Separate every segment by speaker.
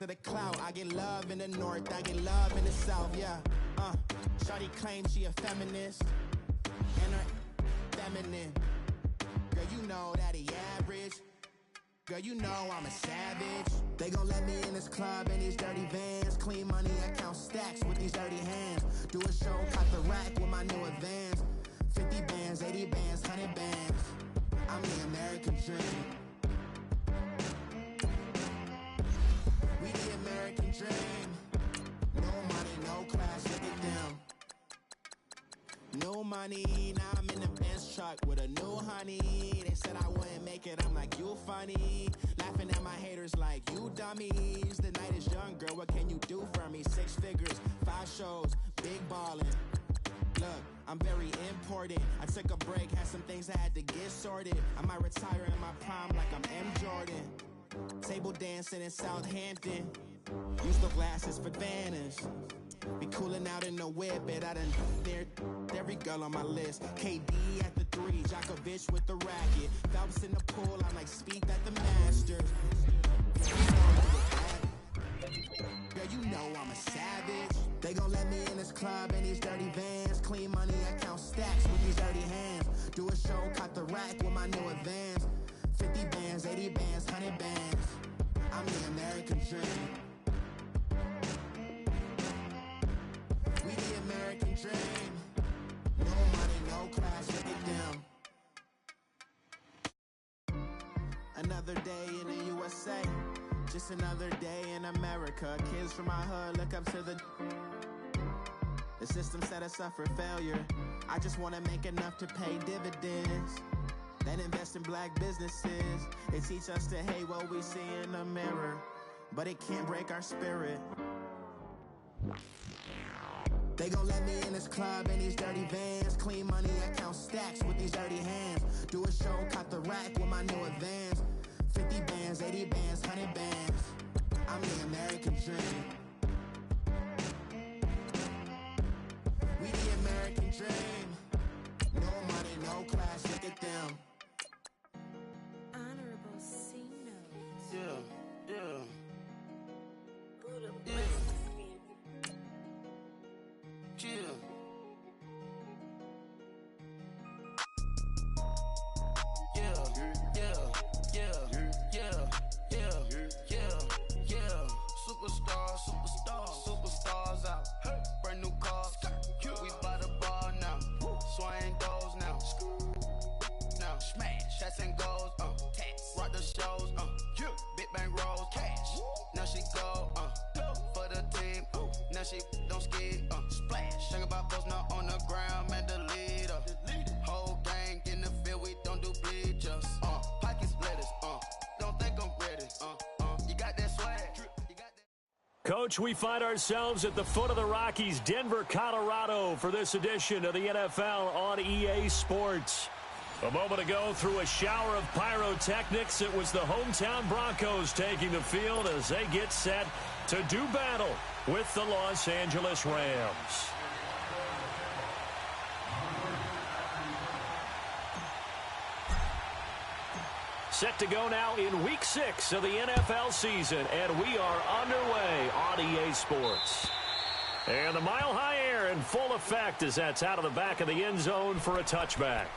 Speaker 1: to the clout. I get love in the north, I get love in the south, yeah. Shawty claims she a feminist, and her feminine. Girl, you know that he average. Girl, you know I'm a savage. They gon' let me in this club in these dirty vans. Clean money, I count stacks with these dirty hands. Do a show, cut the rack with my new advance. 50 bands, 80 bands, 100 bands. I'm the American dream. We the American dream. No money, no class, look at them. No money, now I'm in the Benz truck with a new honey. They said I wouldn't make it, I'm like, you funny. Laughing at my haters like, you dummies. The night is young, girl, what can you do for me? 6 figures, 5 shows, big ballin'. Look, I'm very important. I took a break, had some things I had to get sorted. I might retire in my prime like I'm M. Jordan. Table dancing in Southampton. Use the glasses for Vanish. Be cooling out in the whip, but I done there every girl on my list. KD at the 3, Djokovic with the racket. Phelps in the pool, I'm like Speed at the Masters. Girl, you know I'm a savage. They gon' let me in this club in these dirty vans. Clean money, I count stacks with these dirty hands. Do a show, cut the rack with my new advance. 50 bands, 80 bands, 100 bands. I'm the American dream. We the American dream. No money, no class, look at them. Another day in the USA. Just another day in America. Kids from my hood look up to the system set us up for failure. I just want to make enough to pay dividends. Then invest in black businesses. They teach us to hate what we see in the mirror, but it can't break our spirit. They gon' let me in this club in these dirty vans. Clean money, I count stacks with these dirty hands. Do a show, cut the rack with my new advance. 50 bands, 80 bands, 100 bands. I'm the American dream. We the American dream. No money, no class, look at them.
Speaker 2: Honorable C notes.
Speaker 1: Yeah.
Speaker 3: Superstars out. Brand new cars. We by the bar now. Swing goes now. Now smash. Shots and goes. Rock the shows. Big bang rolls. Cash. Now she go. For the team. Now she don't skid. Splash. Think about post now on the ground. Man, the leader. Whole gang in the field. We don't do bleachers. Pockets splitters. Don't think I'm ready. You got that swag.
Speaker 4: Coach, we find ourselves at the foot of the Rockies, Denver, Colorado, for this edition of the NFL on EA Sports. A moment ago, through a shower of pyrotechnics, it was the hometown Broncos taking the field as they get set to do battle with the Los Angeles Rams. Set to go now in Week 6 of the NFL season, and we are underway on EA Sports. And the mile-high air in full effect as that's out of the back of the end zone for a touchback.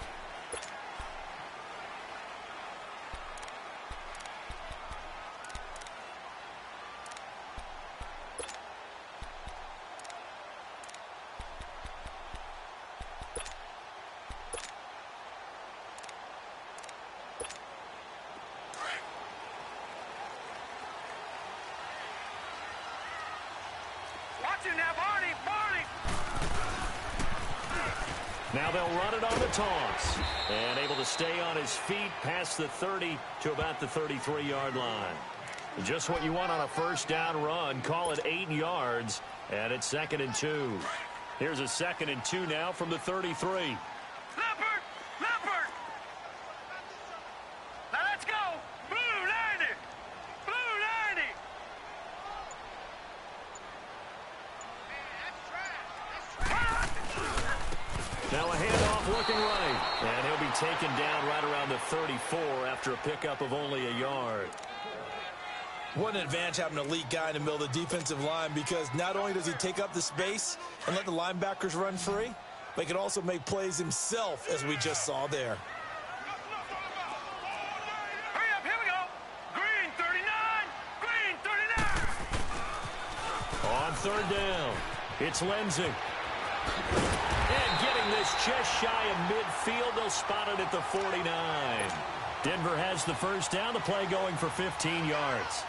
Speaker 4: Now they'll run it on the toss. And able to stay on his feet past the 30 to about the 33-yard line. Just what you want on a first down run. Call it 8 yards. And it's 2nd and 2. Here's a 2nd and 2 now from the 33.
Speaker 5: Leopard! Now let's go! Blue 90! Blue 90!
Speaker 4: Now a handoff looking right. And he'll be taken down right around the 34 after a pickup of only a yard.
Speaker 6: What an advantage having an elite guy in the middle of the defensive line, because not only does he take up the space and let the linebackers run free, but he can also make plays himself, as we just saw there.
Speaker 5: Hurry up, here we go. Green 39, green 39.
Speaker 4: On third down, it's Lindsay. And getting this just shy of midfield, they'll spot it at the 49. Denver has the first down, the play going for 15 yards.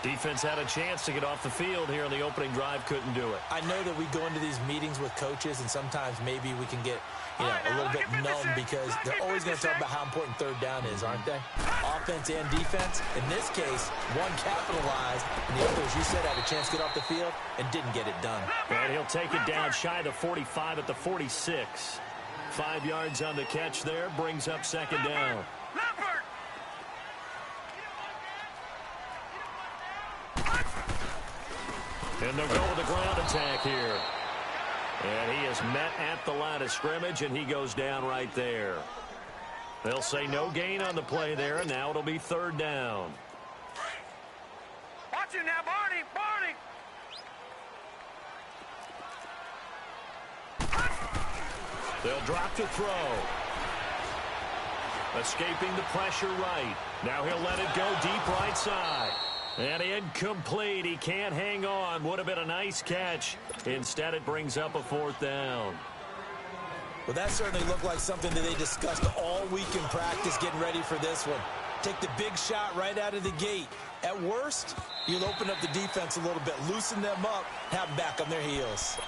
Speaker 4: Defense had a chance to get off the field here in the opening drive, couldn't do it.
Speaker 6: I know that we go into these meetings with coaches, and sometimes maybe we can get, a little bit numb, because they're always going to talk about how important third down is, aren't they? Offense and defense. In this case, one capitalized, and the others, you said, had a chance to get off the field and didn't get it done.
Speaker 4: And he'll take it down shy of the 45 at the 46. 5 yards on the catch there, brings up second down. And they'll go with the ground attack here. And he is met at the line of scrimmage, and he goes down right there. They'll say no gain on the play there, and now it'll be third down.
Speaker 5: Watch it now, Barney, Barney.
Speaker 4: They'll drop to throw. Escaping the pressure right. Now he'll let it go deep right side. And incomplete. He can't hang on. Would have been a nice catch. Instead, it brings up a fourth down.
Speaker 6: Well, that certainly looked like something that they discussed all week in practice getting ready for this one. Take the big shot right out of the gate. At worst, you'll open up the defense a little bit, loosen them up, have them back on their heels.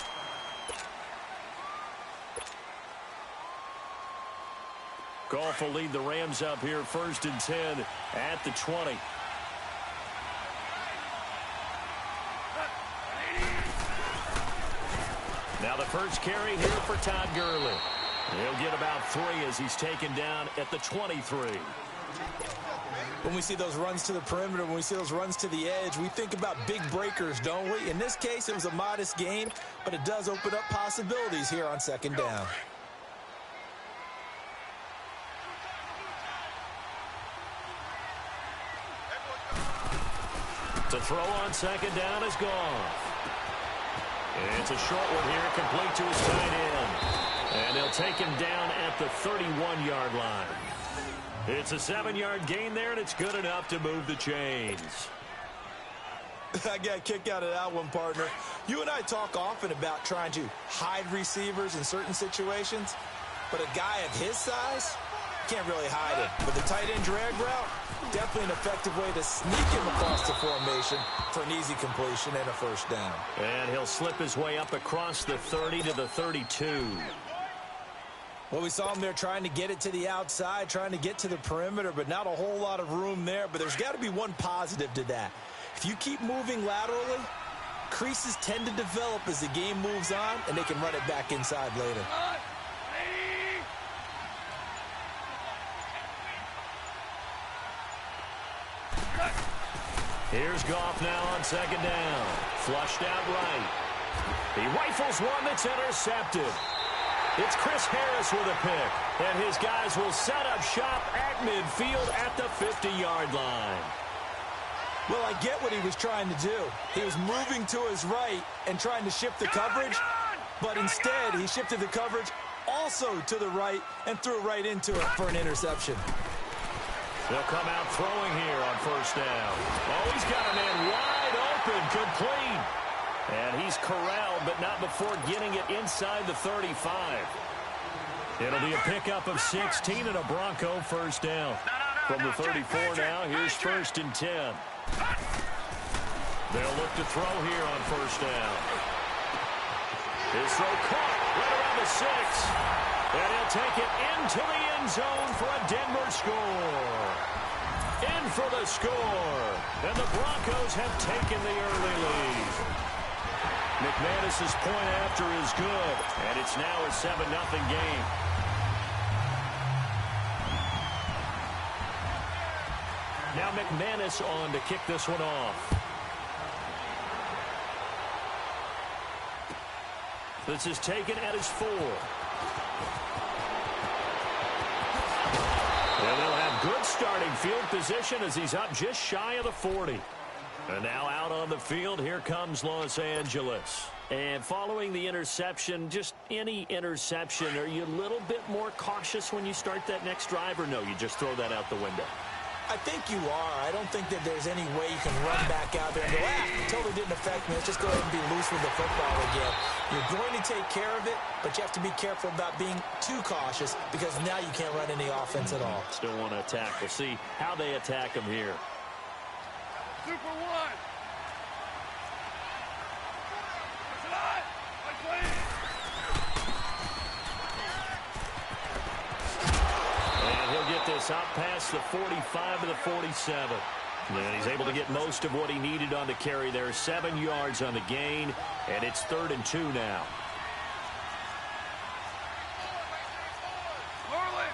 Speaker 4: Goff will lead the Rams up here, 1st and 10 at the 20. Now the first carry here for Todd Gurley. He'll get about 3 as he's taken down at the 23.
Speaker 6: When we see those runs to the perimeter, when we see those runs to the edge, we think about big breakers, don't we? In this case, it was a modest gain, but it does open up possibilities here on second down.
Speaker 4: To throw on second down is gone. It's a short one here, complete to his tight end. And they'll take him down at the 31-yard line. It's a 7-yard gain there, and it's good enough to move the chains.
Speaker 6: I got a kick out of that one, partner. You and I talk often about trying to hide receivers in certain situations, but a guy of his size can't really hide it. With the tight end drag route, definitely an effective way to sneak him across the formation for an easy completion and a first down.
Speaker 4: And he'll slip his way up across the 30 to the 32.
Speaker 6: Well, we saw him there trying to get it to the outside, trying to get to the perimeter, but not a whole lot of room there. But there's got to be one positive to that. If you keep moving laterally, creases tend to develop as the game moves on, and they can run it back inside later.
Speaker 4: Here's Goff now on second down. Flushed out right. He rifles one that's intercepted. It's Chris Harris with a pick. And his guys will set up shop at midfield at the 50-yard line.
Speaker 6: Well, I get what he was trying to do. He was moving to his right and trying to shift the coverage, but instead he shifted the coverage also to the right and threw right into it for an interception.
Speaker 4: They'll come out throwing here on first down. Oh, he's got a man wide open, complete. And he's corralled, but not before getting it inside the 35. It'll be a pickup of 16 and a Bronco first down. From the 34 now, here's 1st and 10. They'll look to throw here on first down. His throw caught right around the 6. And he'll take it into the end zone for a Denver score. In for the score. And the Broncos have taken the early lead. McManus's point after is good. And it's now a 7-0 game. Now McManus on to kick this one off. This is taken at his 4. And they'll have good starting field position as he's up just shy of the 40. And now out on the field, here comes Los Angeles. And following the interception, just any interception, are you a little bit more cautious when you start that next drive, or no, you just throw that out the window?
Speaker 6: I think you are. I don't think that there's any way you can run back out there and go, it totally didn't affect me. Let's just go ahead and be loose with the football again. You're going to take care of it, but you have to be careful about being too cautious because now you can't run any offense at all.
Speaker 4: Still want to attack. We'll see how they attack him here.
Speaker 5: Super one. That's it. Like clean.
Speaker 4: And he'll get this out past the 45 to the 47. And he's able to get most of what he needed on the carry there. 7 yards on the gain, and it's 3rd and 2 now.
Speaker 5: Whirling.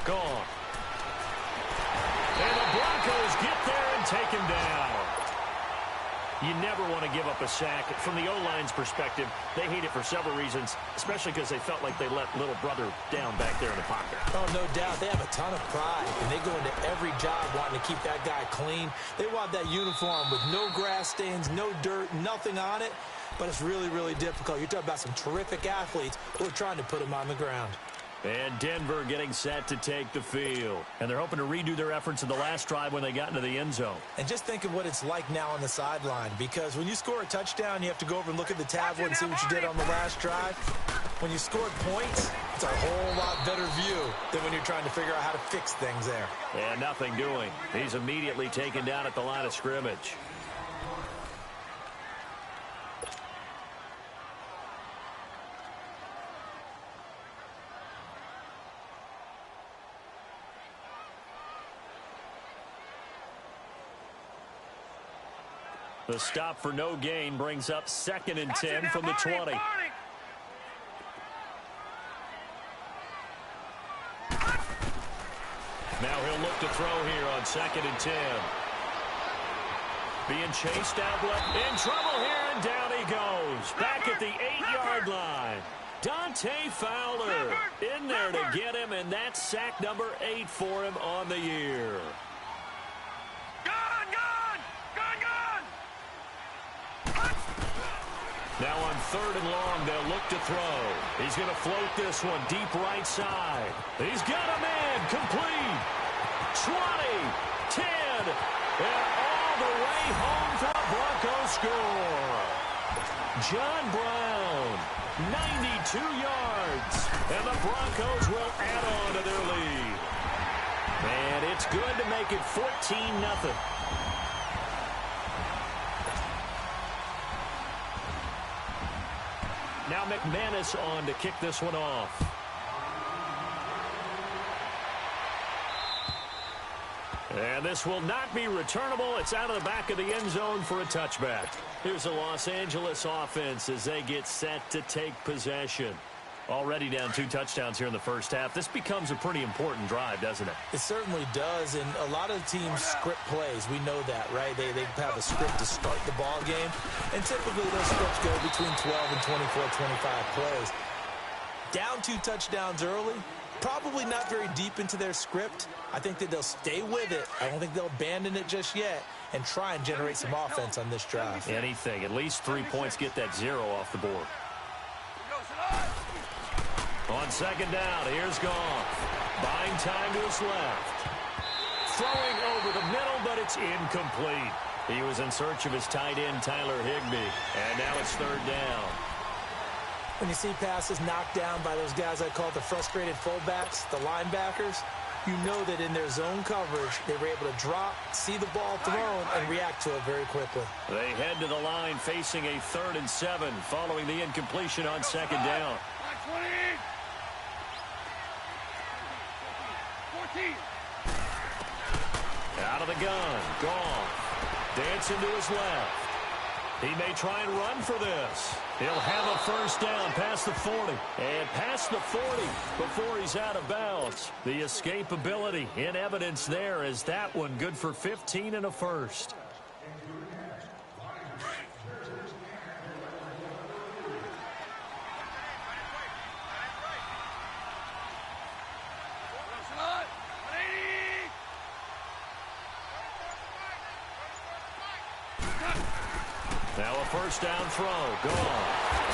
Speaker 4: Gone. And the Broncos get there and take him down. You never want to give up a sack. From the O-line's perspective, they hate it for several reasons, especially because they felt like they let little brother down back there in the pocket.
Speaker 6: Oh, no doubt. They have a ton of pride, and they go into every job wanting to keep that guy clean. They want that uniform with no grass stains, no dirt, nothing on it, but it's really, really difficult. You're talking about some terrific athletes who are trying to put him on the ground.
Speaker 4: And Denver getting set to take the field. And they're hoping to redo their efforts in the last drive when they got into the end zone.
Speaker 6: And just think of what it's like now on the sideline, because when you score a touchdown, you have to go over and look at the tablet and see what you did on the last drive. When you scored points, it's a whole lot better view than when you're trying to figure out how to fix things there.
Speaker 4: And nothing doing. He's immediately taken down at the line of scrimmage. The stop for no gain brings up 2nd and 10 from the 20. Now he'll look to throw here on 2nd and 10. Being chased out left. In trouble here, and down he goes. Back at the 8-yard line. Dante Fowler in there to get him, and that's sack number 8 for him on the year. Now on 3rd and long, they'll look to throw. He's going to float this one deep right side. He's got a man complete. 20, 10, and all the way home for a Broncos score. John Brown, 92 yards, and the Broncos will add on to their lead. And it's good to make it 14-0. Now McManus on to kick this one off. And this will not be returnable. It's out of the back of the end zone for a touchback. Here's the Los Angeles offense as they get set to take possession. Already down 2 touchdowns here in the first half. This becomes a pretty important drive, doesn't it?
Speaker 6: It certainly does, and a lot of teams script plays. We know that, right? They have a script to start the ball game, and typically those scripts go between 12 and 24, 25 plays. Down 2 touchdowns early, probably not very deep into their script. I think that they'll stay with it. I don't think they'll abandon it just yet and try and generate some offense on this drive.
Speaker 4: Anything. At least 3 points, get that 0 off the board. On 2nd down, here's Goff. Buying time to his left. Throwing over the middle, but it's incomplete. He was in search of his tight end, Tyler Higbee. And now it's 3rd down.
Speaker 6: When you see passes knocked down by those guys I call the frustrated fullbacks, the linebackers, you know that in their zone coverage, they were able to drop, see the ball thrown, and react to it very quickly.
Speaker 4: They head to the line facing a 3rd and 7 following the incompletion on 2nd down.
Speaker 5: 14.
Speaker 4: Out of the gun, Goff. Dancing to his left. He may try and run for this. He'll have a first down past the 40. And past the 40 before he's out of bounds. The escapability in evidence there is that one good for 15 and a first. Now a first down throw. Gone.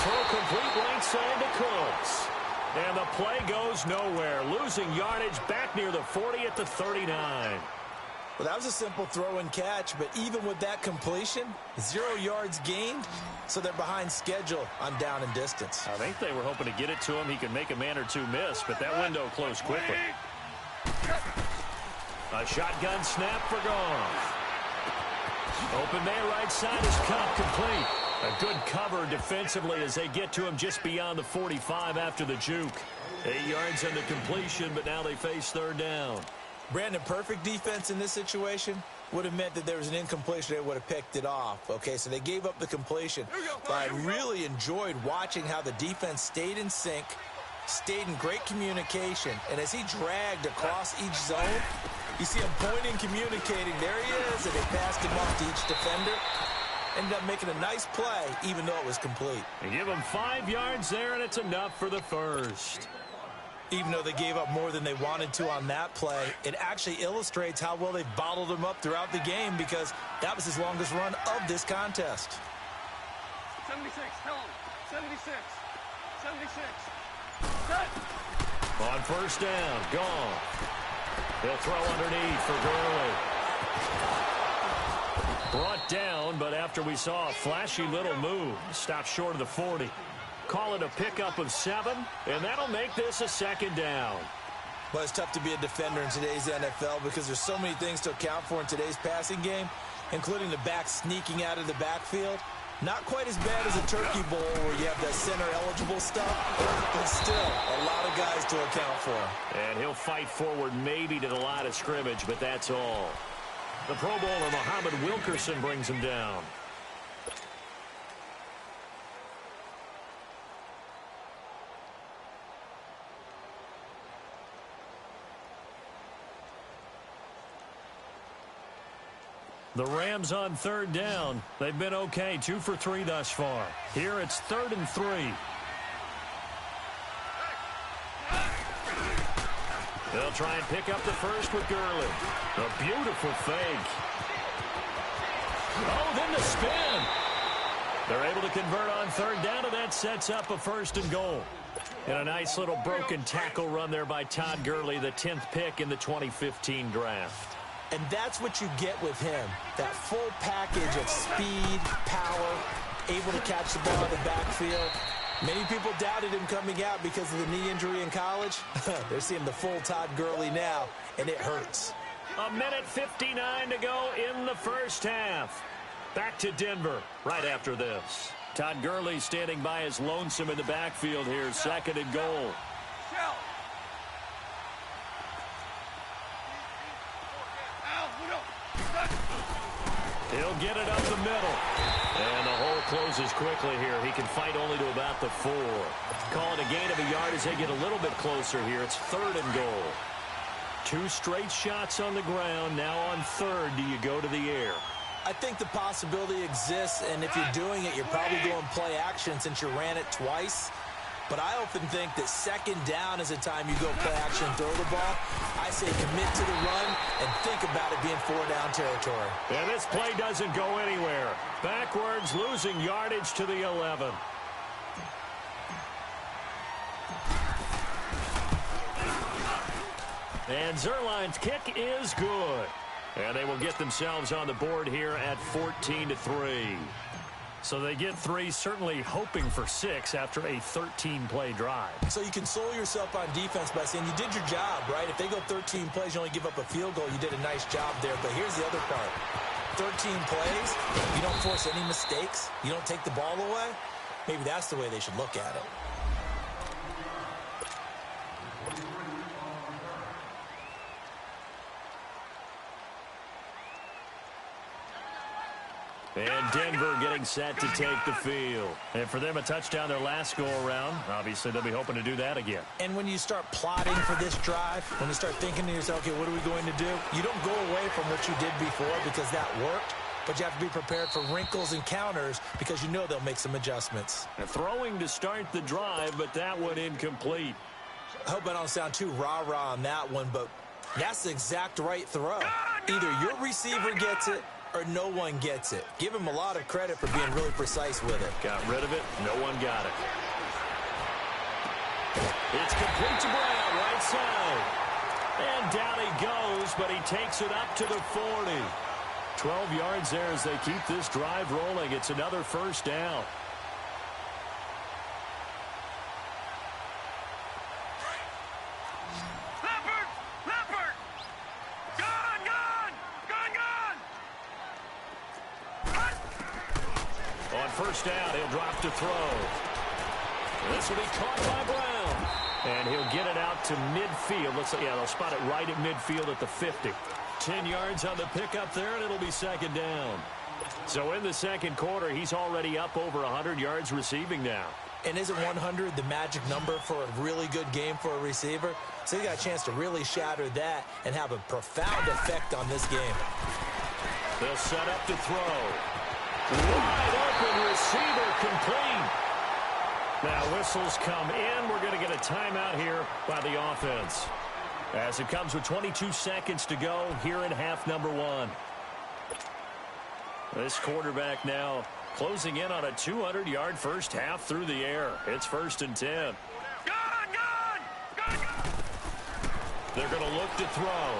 Speaker 4: Throw complete right side to Cooks. And the play goes nowhere. Losing yardage back near the 40 at the 39.
Speaker 6: Well, that was a simple throw and catch, but even with that completion, 0 yards gained, so they're behind schedule on down and distance.
Speaker 4: I think they were hoping to get it to him. He could make a man or two miss, but that window closed quickly. A shotgun snap for Goff. Open man right side is caught complete. A good cover defensively as they get to him just beyond the 45 after the juke. 8 yards on the completion, but now they face third down.
Speaker 6: Brandon, perfect defense in this situation would have meant that there was an incompletion. They would have picked it off. Okay, so they gave up the completion. But I really enjoyed watching how the defense stayed in sync, stayed in great communication, and as he dragged across each zone, you see him pointing, communicating. There he is, and they passed him off to each defender. Ended up making a nice play, even though it was complete.
Speaker 4: They give him 5 yards there, and it's enough for the first.
Speaker 6: Even though they gave up more than they wanted to on that play, it actually illustrates how well they've bottled him up throughout the game because that was his longest run of this contest.
Speaker 5: 76, tell him. 76. 76. Set.
Speaker 4: On first down, gone. They'll throw underneath for Gurley. Brought down, but after we saw a flashy little move, stopped short of the 40. Call it a pickup of 7, and that'll make this a second down.
Speaker 6: Well, it's tough to be a defender in today's NFL because there's so many things to account for in today's passing game, including the back sneaking out of the backfield. Not quite as bad as a turkey bowl where you have that center-eligible stuff, but still a lot of guys to account for.
Speaker 4: And he'll fight forward maybe to the line of scrimmage, but that's all. The Pro Bowler, Muhammad Wilkerson, brings him down. The Rams on third down. They've been okay, 2 for 3 thus far. Here it's 3rd and 3. They'll try and pick up the first with Gurley. A beautiful fake. Oh, then the spin. They're able to convert on third down, and that sets up a 1st and goal. And a nice little broken tackle run there by Todd Gurley, the 10th pick in the 2015 draft.
Speaker 6: And that's what you get with him, that full package of speed, power, able to catch the ball in the backfield. Many people doubted him coming out because of the knee injury in college. They're seeing the full Todd Gurley now, and it hurts.
Speaker 4: 1:59 to go in the first half. Back to Denver right after this. Todd Gurley standing by his lonesome in the backfield here, 2nd and goal. He'll get it up the middle. And the hole closes quickly here. He can fight only to about the 4. Call it a gain of a yard as they get a little bit closer here. It's 3rd and goal. 2 straight shots on the ground. Now on 3rd, do you go to the air?
Speaker 6: I think the possibility exists, and if you're doing it, you're probably going play action since you ran it twice. But I often think that 2nd down is a time you go play action and throw the ball. I say commit to the run and think about it being 4-down territory.
Speaker 4: And this play doesn't go anywhere. Backwards, losing yardage to the 11. And Zerline's kick is good. And they will get themselves on the board here at 14-3. So they get 3, certainly hoping for 6 after a 13-play drive.
Speaker 6: So you console yourself on defense by saying you did your job, right? If they go 13 plays, you only give up a field goal, you did a nice job there. But here's the other part. 13 plays, you don't force any mistakes, you don't take the ball away. Maybe that's the way they should look at it.
Speaker 4: And Denver getting set to take the field. And for them, a touchdown their last go-around. Obviously, they'll be hoping to do that again.
Speaker 6: And when you start plotting for this drive, when you start thinking to yourself, okay, what are we going to do? You don't go away from what you did before because that worked, but you have to be prepared for wrinkles and counters because you know they'll make some adjustments.
Speaker 4: And throwing to start the drive, but that one incomplete.
Speaker 6: I hope I don't sound too rah-rah on that one, but that's the exact right throw. Either your receiver gets it or no one gets it. Give him a lot of credit for being really precise with it.
Speaker 4: Got rid of it. No one got it. It's complete to Brown, right side. And down he goes, but he takes it up to the 40. 12 yards there as they keep this drive rolling. It's another first down. On first down, he'll drop to throw. This will be caught by Brown. And he'll get it out to midfield. Looks like, yeah, they'll spot it right at midfield at the 50. 10 yards on the pickup there, and it'll be second down. So in the second quarter, he's already up over 100 yards receiving now.
Speaker 6: And isn't 100 the magic number for a really good game for a receiver? So he got a chance to really shatter that and have a profound effect on this game.
Speaker 4: They'll set up to throw. Wide open receiver complete. Now whistles come in. We're going to get a timeout here by the offense. As it comes with 22 seconds to go here in half number one. This quarterback now closing in on a 200-yard first half through the air. It's 1st and 10. They're going to look to throw.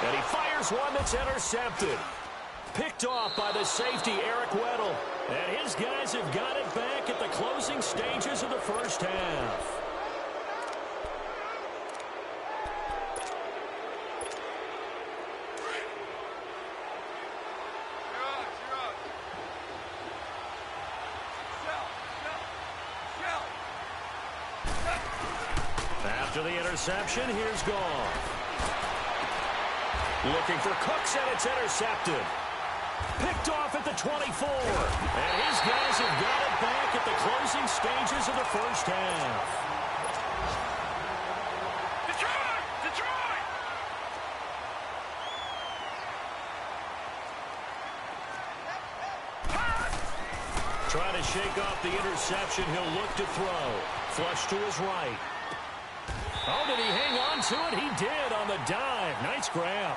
Speaker 4: And he fires one that's intercepted. Picked off by the safety, Eric Weddle. And his guys have got it back at the closing stages of the first half. After the interception, here's Goff. Looking for Cooks, and it's intercepted. Picked off at the 24. And his guys have got it back at the closing stages of the first half. Trying to shake off the interception. He'll look to throw. Flush to his right. Oh, did he hang on to it? He did on the dive. Nice grab.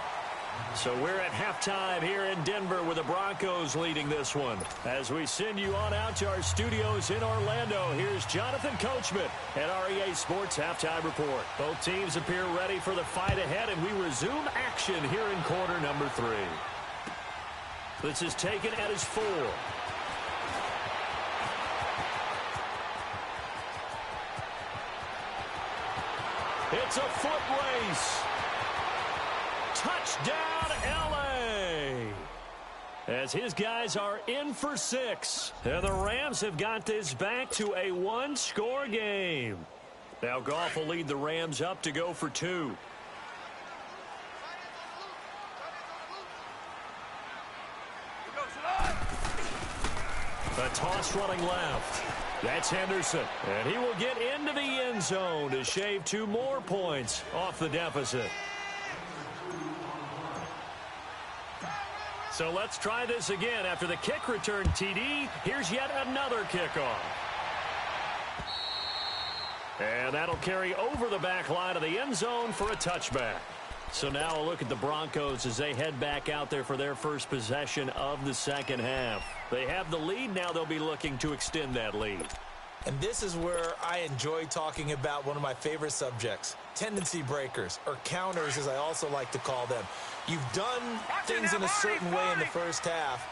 Speaker 4: So we're at halftime here in Denver with the Broncos leading this one. As we send you on out to our studios in Orlando, here's Jonathan Coachman at REA Sports Halftime Report. Both teams appear ready for the fight ahead, and we resume action here in quarter number 3. This is taken at his 4. It's a foot race. Touchdown, L.A. As his guys are in for 6. And the Rams have got this back to a 1-score game. Now Goff will lead the Rams up to go for 2. A toss running left. That's Henderson. And he will get into the end zone to shave 2 more points off the deficit. So let's try this again. After the kick return TD, here's yet another kickoff. And that'll carry over the back line of the end zone for a touchback. So now a look at the Broncos as they head back out there for their first possession of the second half. They have the lead. Now they'll be looking to extend that lead.
Speaker 6: And this is where I enjoy talking about one of my favorite subjects, tendency breakers, or counters as I also like to call them. You've done things in a certain way in the first half,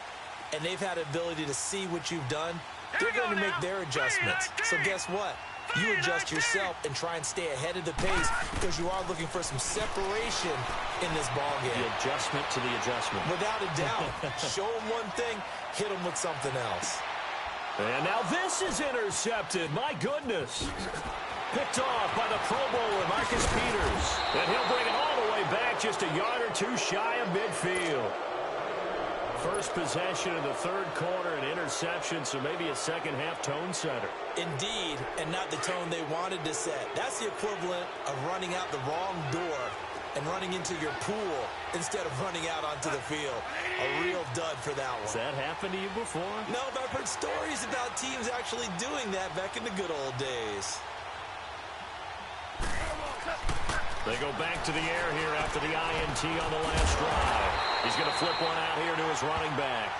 Speaker 6: and they've had the ability to see what you've done. They're going to make their adjustments. So guess what? You adjust yourself and try and stay ahead of the pace because you are looking for some separation in this ball game.
Speaker 4: The adjustment to the adjustment.
Speaker 6: Without a doubt. Show them one thing, hit them with something else.
Speaker 4: And now this is intercepted. My goodness. Picked off by the Pro Bowler, Marcus Peters. And he'll bring it all the way back just a yard or 2 shy of midfield. First possession of the third quarter, an interception, so maybe a second-half tone setter.
Speaker 6: Indeed, and not the tone they wanted to set. That's the equivalent of running out the wrong door and running into your pool instead of running out onto the field. A real dud for that one.
Speaker 4: Has that happened to you before?
Speaker 6: No, but I've heard stories about teams actually doing that back in the good old days.
Speaker 4: They go back to the air here after the INT on the last drive. He's going to flip one out here to his running back.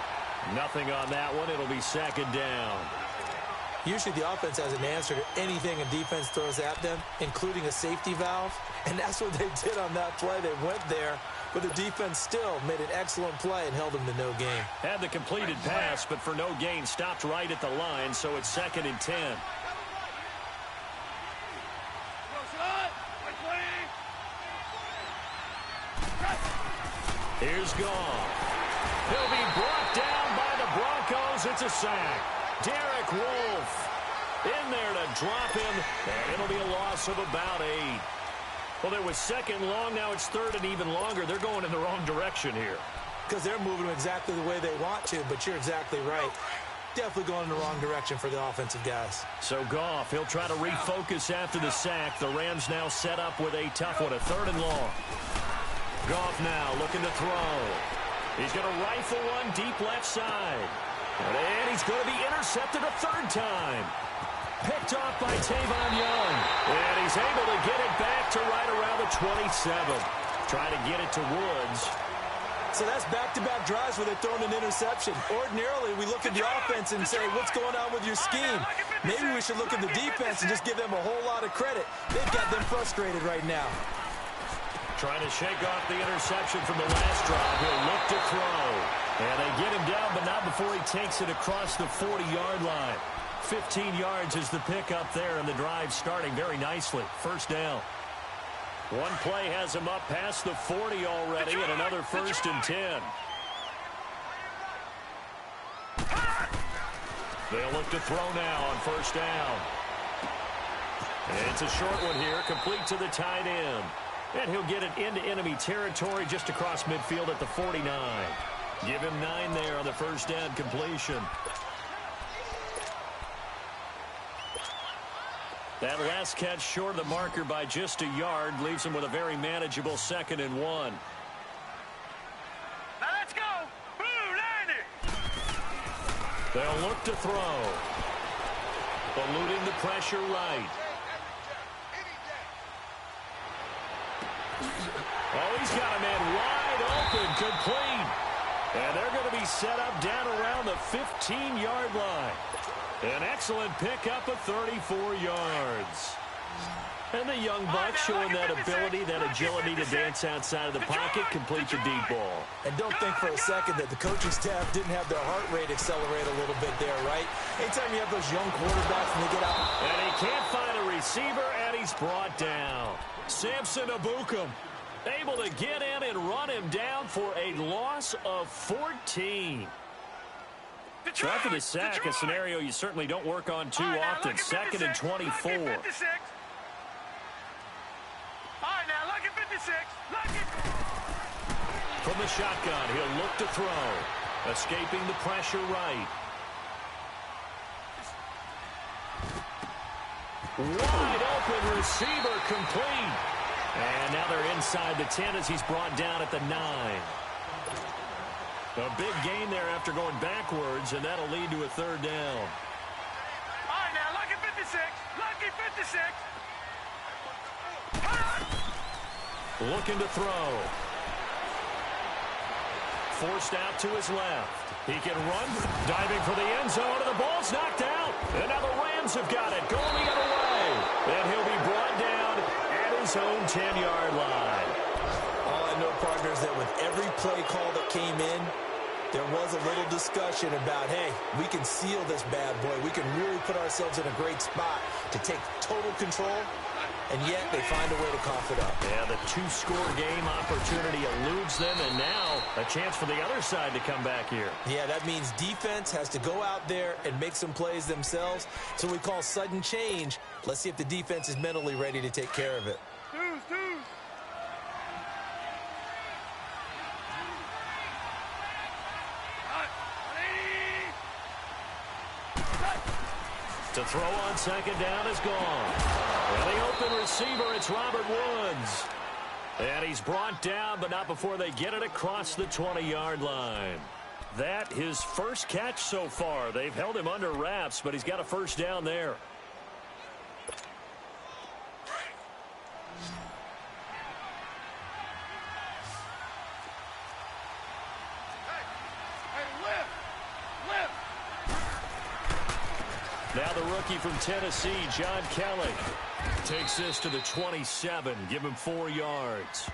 Speaker 4: Nothing on that one. It'll be second down.
Speaker 6: Usually the offense has an answer to anything a defense throws at them, including a safety valve. And that's what they did on that play. They went there, but the defense still made an excellent play and held them to no gain.
Speaker 4: Had the completed pass, but for no gain, stopped right at the line, so it's 2nd and 10. Here's Goff. He'll be brought down by the Broncos. It's a sack. Derek Wolfe in there to drop him, and it'll be a loss of about 8. Well, there was 2nd long. Now it's 3rd and even longer. They're going in the wrong direction here.
Speaker 6: Because they're moving them exactly the way they want to, but you're exactly right. Definitely going in the wrong direction for the offensive guys.
Speaker 4: So Goff, he'll try to refocus after the sack. The Rams now set up with a tough one, a 3rd and long. Goff now looking to throw. He's going to rifle one deep left side. And he's going to be intercepted a 3rd time. Picked off by Tavon Young. And he's able to get it back to right around the 27. Trying to get it to Woods.
Speaker 6: So that's back-to-back drives where they're throwing an interception. Ordinarily, we look at the offense and say, what's going on with your scheme? Maybe we should look at the defense and just give them a whole lot of credit. They've got them frustrated right now.
Speaker 4: Trying to shake off the interception from the last drive. He'll look to throw. And they get him down, but not before he takes it across the 40-yard line. 15 yards is the pickup there, and the drive starting very nicely. 1st down. One play has him up past the 40 already, and another 1st and 10. They'll look to throw now on 1st down. And it's a short one here, complete to the tight end. And he'll get it into enemy territory just across midfield at the 49. Give him 9 there on the 1st down completion. That last catch short of the marker by just a yard leaves him with a very manageable 2nd and 1.
Speaker 5: Now let's go. Blue, Landy.
Speaker 4: They'll look to throw. Eluding the pressure right. Oh, he's got a man wide open, complete. And they're going to be set up down around the 15-yard line. An excellent pickup of 34 yards. And the young buck showing that ability, that agility to dance outside of the pocket, complete the deep ball.
Speaker 6: And don't think for a second that the coaching staff didn't have their heart rate accelerate a little bit there, right? Anytime you have those young quarterbacks and they get out.
Speaker 4: And he can't find a receiver, and he's brought down. Samson Abukum able to get in and run him down for a loss of 14. After the sack, a scenario you certainly don't work on too often. 2nd and 24.
Speaker 5: All right, now look at 56. Look at...
Speaker 4: From the shotgun, he'll look to throw. Escaping the pressure right. Wide open receiver complete. And now they're inside the 10 as he's brought down at the 9. A big gain there after going backwards, and that'll lead to a 3rd down.
Speaker 5: All right, now look at 56. Lucky 56.
Speaker 4: Looking to throw. Forced out to his left. He can run, diving for the end zone, and the ball's knocked out. And now the Rams have got it, going the other way. And he'll be brought down at his own 10-yard line.
Speaker 6: All I know, partners, that with every play call that came in, there was a little discussion about, hey, we can seal this bad boy. We can really put ourselves in a great spot to take total control, and yet they find a way to cough it up.
Speaker 4: Yeah, the 2-score game opportunity eludes them, and now a chance for the other side to come back here.
Speaker 6: Yeah, that means defense has to go out there and make some plays themselves. So we call sudden change. Let's see if the defense is mentally ready to take care of it.
Speaker 4: To throw on 2nd down is gone. And the open receiver, it's Robert Woods. And he's brought down, but not before they get it across the 20-yard line. That his first catch so far. They've held him under wraps, but he's got a 1st down there. Now the rookie from Tennessee, John Kelly, takes this to the 27. Give him 4 yards.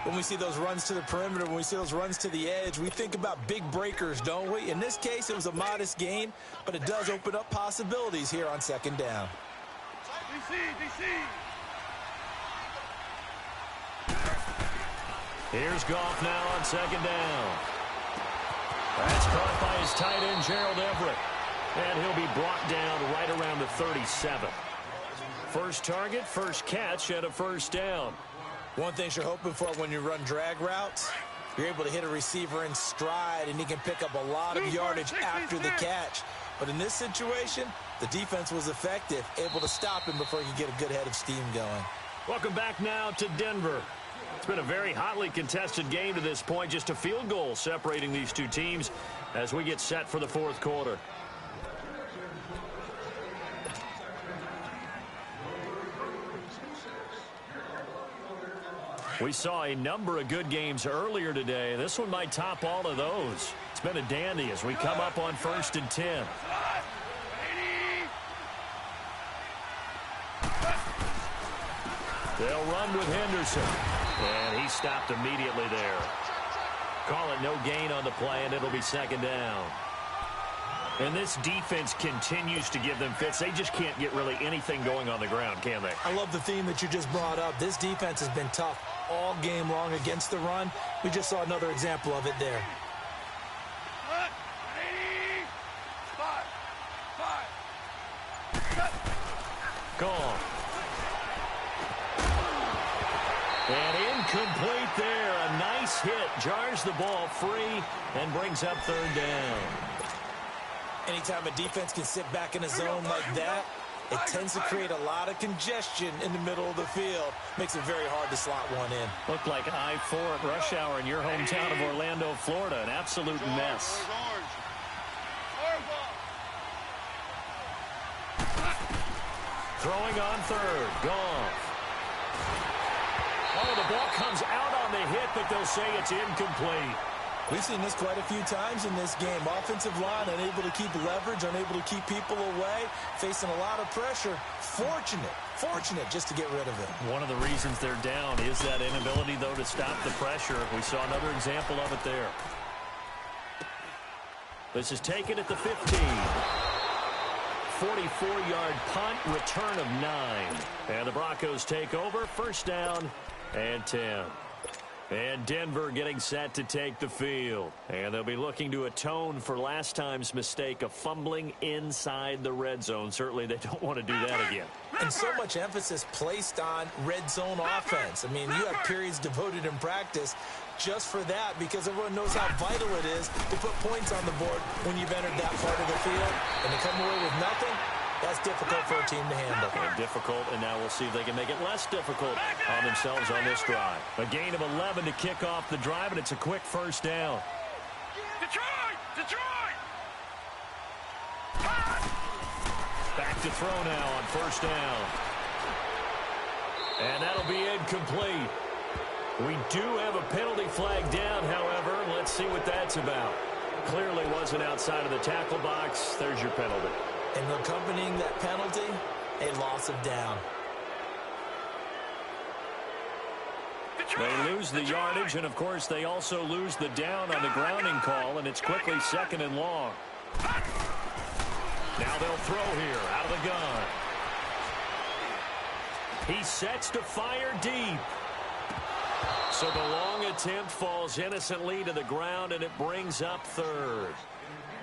Speaker 6: When we see those runs to the perimeter, when we see those runs to the edge, we think about big breakers, don't we? In this case, it was a modest gain, but it does open up possibilities here on second down.
Speaker 5: DC.
Speaker 4: Here's Goff now on second down. That's caught by his tight end, Gerald Everett. And he'll be brought down right around the 37. First target, first catch, and a first down.
Speaker 6: One thing you're hoping for when you run drag routes, you're able to hit a receiver in stride, and he can pick up a lot of yardage after the catch. But in this situation, the defense was effective, able to stop him before he could get a good head of steam going.
Speaker 4: Welcome back now to Denver. It's been a very hotly contested game to this point. Just a field goal separating these two teams as we get set for the fourth quarter. We saw a number of good games earlier today. This one might top all of those. It's been a dandy as we come up on 1st and 10. They'll run with Henderson. And he stopped immediately there. Call it no gain on the play, and it'll be second down. And this defense continues to give them fits. They just can't get really anything going on the ground, can they?
Speaker 6: I love the theme that you just brought up. This defense has been tough all game long against the run. We just saw another example of it there.
Speaker 4: Gone. And incomplete there. A nice hit. Jars the ball free and brings up third down.
Speaker 6: Anytime a defense can sit back in a zone like that, it tends to create a lot of congestion in the middle of the field. Makes it very hard to slot one in.
Speaker 4: Looked like I-4 at rush hour in your hometown of Orlando, Florida. An absolute mess. Throwing on third. Goff. Oh, the ball comes out on the hit, but they'll say it's incomplete.
Speaker 6: We've seen this quite a few times in this game. Offensive line unable to keep leverage, unable to keep people away, facing a lot of pressure. Fortunate just to get rid of it.
Speaker 4: One of the reasons they're down is that inability, though, to stop the pressure. We saw another example of it there. This is taken at the 15. 44-yard punt, return of 9. And the Broncos take over, first down and 10. And Denver getting set to take the field. And they'll be looking to atone for last time's mistake of fumbling inside the red zone. Certainly they don't want to do that again.
Speaker 6: And so much emphasis placed on red zone offense. I mean, you have periods devoted in practice just for that, because everyone knows how vital it is to put points on the board when you've entered that part of the field. And to come away with nothing, that's difficult for a team to handle.
Speaker 4: And difficult, and now we'll see if they can make it less difficult on themselves on this drive. A gain of 11 to kick off the drive, and it's a quick first down.
Speaker 5: Detroit!
Speaker 4: Back to throw now on first down. And that'll be incomplete. We do have a penalty flag down, however. Let's see what that's about. Clearly wasn't outside of the tackle box. There's your penalty.
Speaker 6: And accompanying that penalty, a loss of down.
Speaker 4: They lose the yardage, and, of course, they also lose the down on the grounding call, and it's quickly second and long. Now they'll throw here out of the gun. He sets to fire deep. So the long attempt falls innocently to the ground, and it brings up third.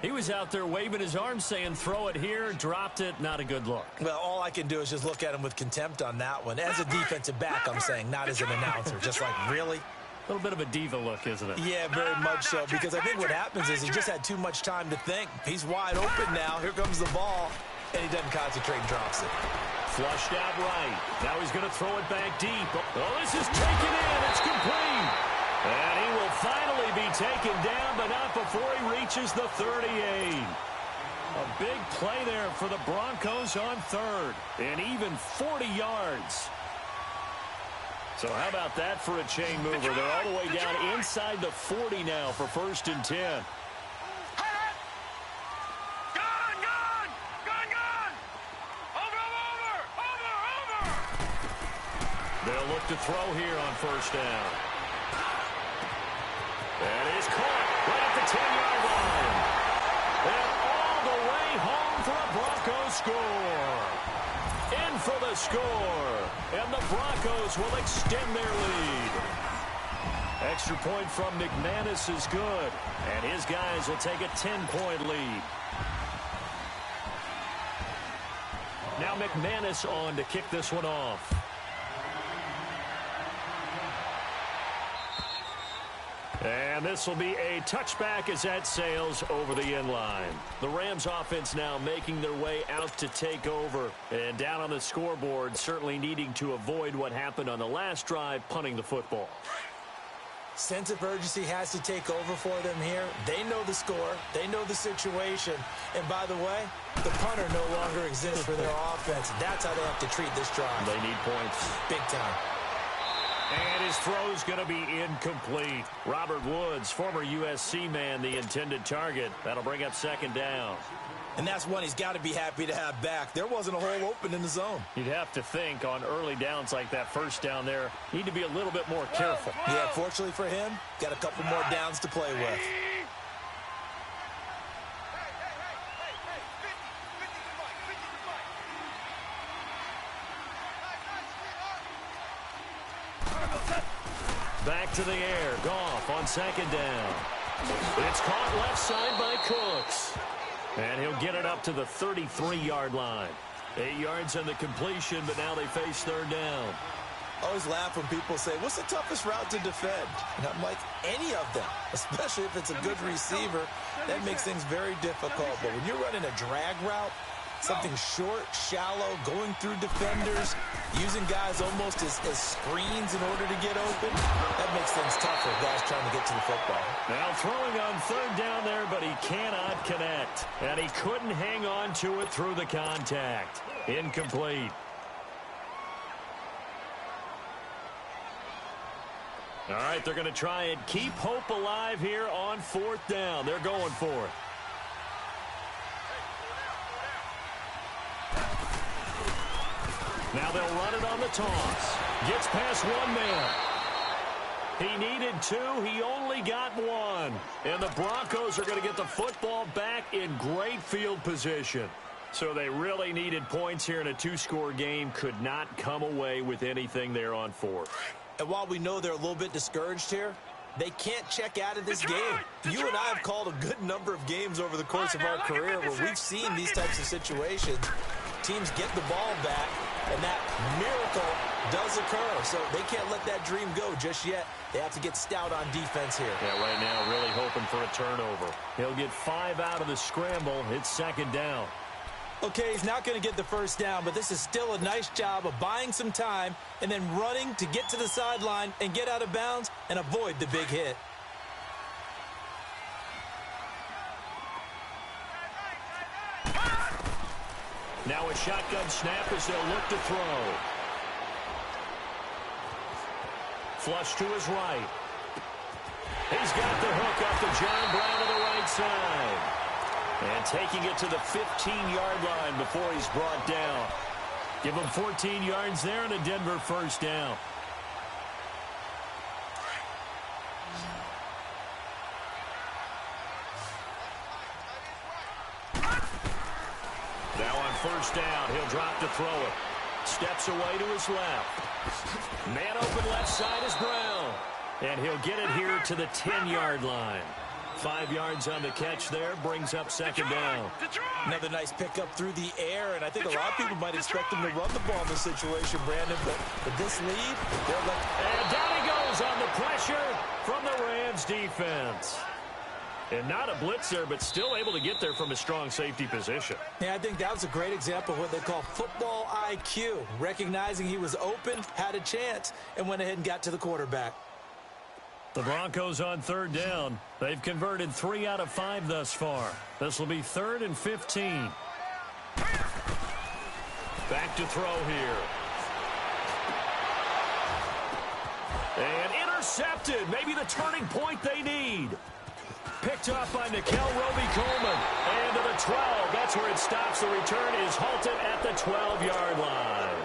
Speaker 4: He was out there waving his arms saying, throw it here, dropped it, not a good look.
Speaker 6: Well, all I can do is just look at him with contempt on that one. As a defensive back, I'm saying, not as an announcer. Just like, really?
Speaker 4: A little bit of a diva look, isn't it?
Speaker 6: Yeah, very much so, because I think what happens is he just had too much time to think. He's wide open now. Here comes the ball, and he doesn't concentrate and drops it.
Speaker 4: Flushed out right. Now he's going to throw it back deep. Oh, this is taken in. It's complete. And he will finally be taken down, but not before he reaches the 38. A big play there for the Broncos on third. And even 40 yards. So how about that for a chain mover? They're all the way down inside the 40 now for first and 10.
Speaker 5: Gone!
Speaker 4: They'll look to throw here on first down. That is caught right at the 10-yard line. And all the way home for a Broncos score. In for the score. And the Broncos will extend their lead. Extra point from McManus is good. And his guys will take a 10-point lead. Now McManus on to kick this one off. And this will be a touchback as that sails over the end line. The Rams offense now making their way out to take over. And down on the scoreboard, certainly needing to avoid what happened on the last drive, punting the football.
Speaker 6: Sense of urgency has to take over for them here. They know the score. They know the situation. And by the way, the punter no longer exists for their offense. That's how they have to treat this drive.
Speaker 4: They need points.
Speaker 6: Big time.
Speaker 4: And his throw's going to be incomplete. Robert Woods, former USC man, the intended target. That'll bring up second down.
Speaker 6: And that's one he's got to be happy to have back. There wasn't a hole open in the zone.
Speaker 4: You'd have to think on early downs like that first down there, need to be a little bit more careful.
Speaker 6: Yeah, fortunately for him, got a couple more downs to play with.
Speaker 4: Back to the air. Goff on second down. It's caught left side by Cooks. And he'll get it up to the 33-yard line. 8 yards on the completion, but now they face third down.
Speaker 6: I always laugh when people say, what's the toughest route to defend? And I'm like, any of them, especially if it's a good receiver. That makes things very difficult. But when you're running a drag route, something short, shallow, going through defenders, using guys almost as screens in order to get open, that makes things tougher, guys trying to get to the football.
Speaker 4: Now throwing on third down there, but he cannot connect. And he couldn't hang on to it through the contact. Incomplete. All right, they're going to try and keep hope alive here on fourth down. They're going for it. Now they'll run it on the toss. Gets past one man. He needed two. He only got one. And the Broncos are going to get the football back in great field position. So they really needed points here in a two-score game. Could not come away with anything there on fourth.
Speaker 6: And while we know they're a little bit discouraged here, they can't check out of this game. You and I have called a good number of games over the course of our career where we've seen these types of situations. Teams get the ball back, and that miracle does occur. So they can't let that dream go just yet. They have to get stout on defense here.
Speaker 4: Yeah, right now really hoping for a turnover. He'll get 5 out of the scramble. It's second down.
Speaker 6: Okay, he's not going to get the first down, but this is still a nice job of buying some time and then running to get to the sideline and get out of bounds and avoid the big hit.
Speaker 4: Now a shotgun snap as they'll look to throw. Flush to his right. He's got the hook up to John Brown to the right side. And taking it to the 15-yard line before he's brought down. Give him 14 yards there and a Denver first down. Now on first down, he'll drop to throw it. Steps away to his left. Man open left side is Brown. And he'll get it here to the 10-yard line. 5 yards on the catch there, brings up second down.
Speaker 6: Another nice pickup through the air, and I think a lot of people might expect him to run the ball in this situation, Brandon, but with this lead, they're left.
Speaker 4: And down he goes on the pressure from the Rams defense. And not a blitzer, but still able to get there from a strong safety position.
Speaker 6: Yeah, I think that was a great example of what they call football IQ, recognizing he was open, had a chance, and went ahead and got to the quarterback.
Speaker 4: The Broncos on third down. They've converted 3 out of 5 thus far. This will be 3rd and 15. Back to throw here. And intercepted. Maybe the turning point they need. Picked up by Nikel Roby-Coleman. And to the 12. That's where it stops. The return is halted at the 12-yard line.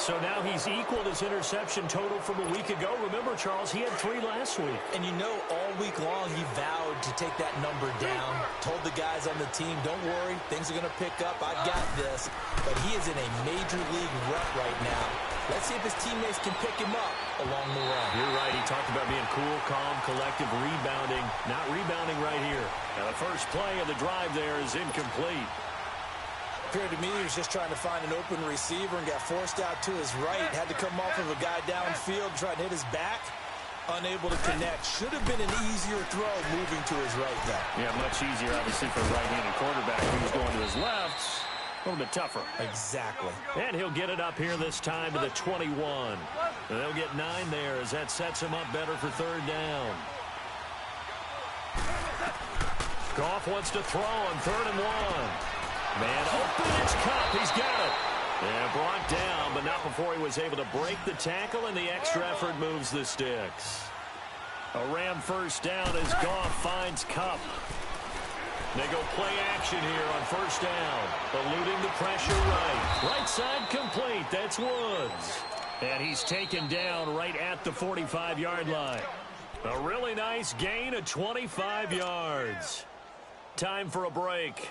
Speaker 4: So now he's equaled his interception total from a week ago. Remember, Charles, he had 3 last week.
Speaker 6: And you know, all week long he vowed to take that number down. Told the guys on the team, don't worry, things are going to pick up. I got this. But he is in a major league rut right now. Let's see if his teammates can pick him up along the way.
Speaker 4: You're right. He talked about being cool, calm, collective, rebounding. Not rebounding right here. Now the first play of the drive there is incomplete.
Speaker 6: Appeared to me he was just trying to find an open receiver and got forced out to his right. Had to come off of a guy downfield, trying to hit his back. Unable to connect. Should have been an easier throw moving to his right there.
Speaker 4: Yeah, much easier, obviously, for a right-handed quarterback. He was going to his left. A little bit tougher.
Speaker 6: Exactly.
Speaker 4: And he'll get it up here this time to the 21. And they'll get 9 there as that sets him up better for 3rd down. Goff wants to throw on 3rd and 1. Man open, it's Cup. He's got it. Yeah, brought down, but not before he was able to break the tackle, and the extra effort moves the sticks. A Ram first down as Goff finds Cup. They go play action here on 1st down. Eluding the pressure right. Right side complete. That's Woods. And he's taken down right at the 45-yard line. A really nice gain of 25 yards. Time for a break.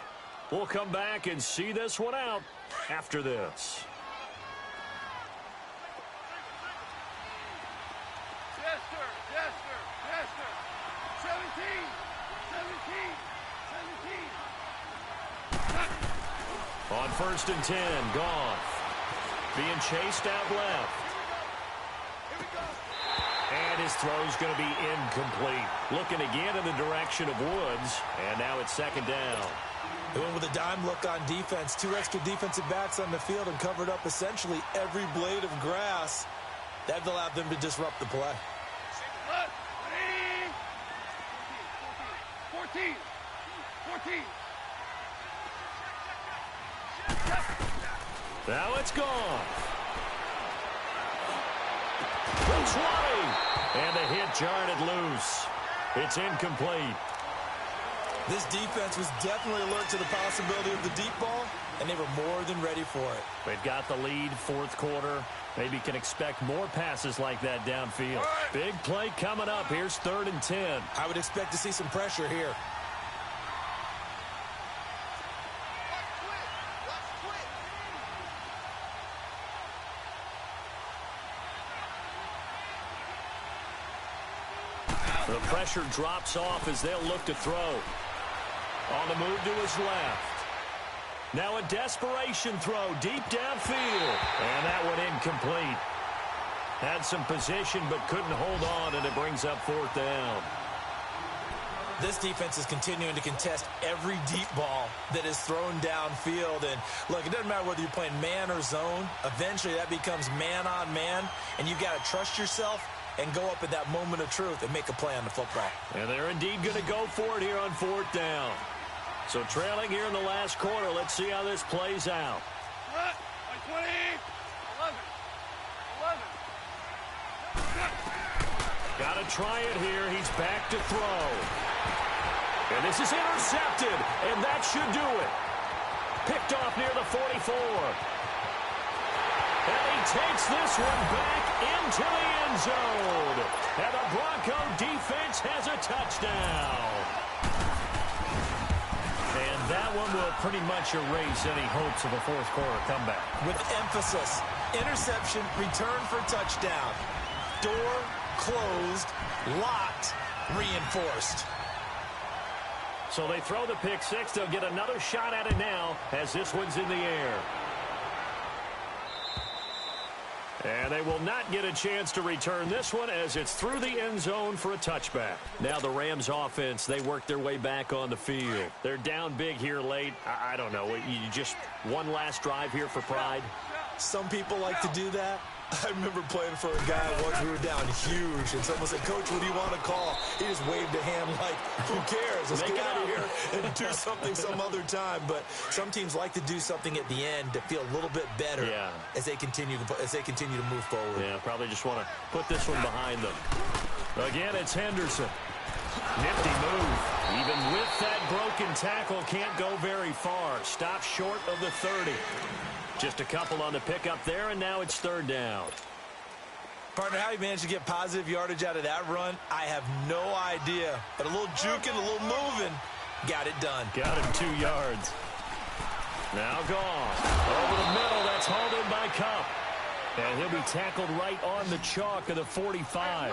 Speaker 4: We'll come back and see this one out after this.
Speaker 5: Yes, sir. Yes, sir. Yes, sir. 17. 17. 17.
Speaker 4: On 1st and 10, Goff being chased out left.
Speaker 5: Here we go.
Speaker 4: And his throw's going to be incomplete. Looking again in the direction of Woods, and now it's 2nd down.
Speaker 6: They went with a dime look on defense. 2 extra defensive backs on the field and covered up essentially every blade of grass. That allowed them to disrupt the play.
Speaker 5: 14. 14.
Speaker 4: Now it's gone. The 20. And the hit jarred it loose. It's incomplete.
Speaker 6: This defense was definitely alert to the possibility of the deep ball, and they were more than ready for it.
Speaker 4: They've got the lead, 4th quarter. Maybe can expect more passes like that downfield. Big play coming up. Here's 3rd and 10.
Speaker 6: I would expect to see some pressure here.
Speaker 4: The pressure drops off as they'll look to throw. On the move to his left. Now a desperation throw deep downfield. And that one incomplete. Had some position but couldn't hold on, and it brings up 4th down.
Speaker 6: This defense is continuing to contest every deep ball that is thrown downfield. And look, it doesn't matter whether you're playing man or zone. Eventually that becomes man on man, and you've got to trust yourself and go up at that moment of truth and make a play on the football.
Speaker 4: And they're indeed going to go for it here on 4th down. So trailing here in the last quarter, let's see how this plays out.
Speaker 5: 20. 11. 11.
Speaker 4: Got to try it here. He's back to throw. And this is intercepted, and that should do it. Picked off near the 44. And he takes this one back into the end zone. And the Bronco defense has a touchdown. And that one will pretty much erase any hopes of a 4th quarter comeback.
Speaker 6: With emphasis, interception, return for touchdown. Door closed, locked, reinforced.
Speaker 4: So they throw the pick 6. They'll get another shot at it now as this one's in the air. And they will not get a chance to return this one as it's through the end zone for a touchback. Now the Rams offense, they work their way back on the field. They're down big here late. I don't know. You just one last drive here for pride?
Speaker 6: Some people like to do that. I remember playing for a guy once. We were down huge, and someone said, "Coach, what do you want to call?" He just waved a hand like, "Who cares? Let's get out of here and do something some other time." But some teams like to do something at the end to feel a little bit better as they continue to move forward.
Speaker 4: Yeah, probably just want to put this one behind them. Again, it's Henderson. Nifty move. Even with that broken tackle, can't go very far. Stops short of the 30. Just a couple on the pickup there, and now it's third down.
Speaker 6: Partner, how he managed to get positive yardage out of that run, I have no idea. But a little juking, a little moving, got it done.
Speaker 4: Got him 2 yards. Now gone. Over the middle, that's hauled in by Cup. And he'll be tackled right on the chalk of the 45.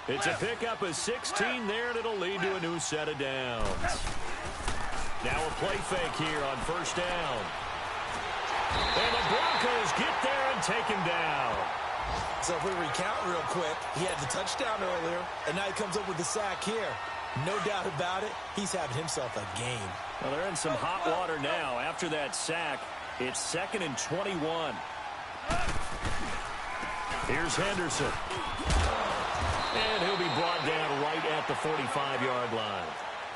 Speaker 4: It's a pickup of 16 there, and it'll lead to a new set of downs. Now a play fake here on first down. And the Broncos get there and take him down.
Speaker 6: So if we recount real quick, he had the touchdown earlier, and now he comes up with the sack here. No doubt about it, he's having himself a game.
Speaker 4: Well, they're in some hot water now. After that sack, it's 2nd and 21. Here's Henderson. And he'll be brought down right at the 45-yard line.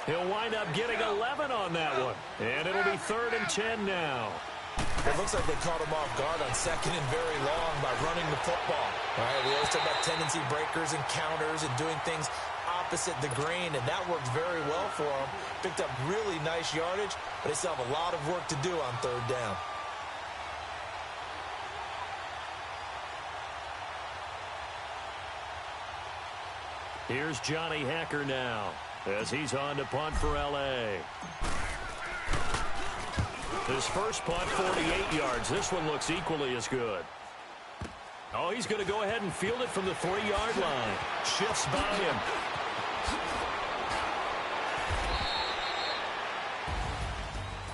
Speaker 4: He'll wind up getting 11 on that one. And it'll be 3rd and 10 now.
Speaker 6: It looks like they caught him off guard on 2nd and very long by running the football. All right, we always talk about tendency breakers and counters and doing things opposite the grain, and that worked very well for him. Picked up really nice yardage, but they still have a lot of work to do on 3rd down.
Speaker 4: Here's Johnny Hacker now as he's on to punt for L.A. His first punt, 48 yards. This one looks equally as good. Oh, he's going to go ahead and field it from the 3-yard line. Shifts by him.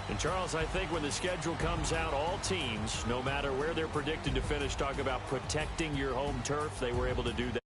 Speaker 4: And, Charles, I think when the schedule comes out, all teams, no matter where they're predicted to finish, talk about protecting your home turf. They were able to do that.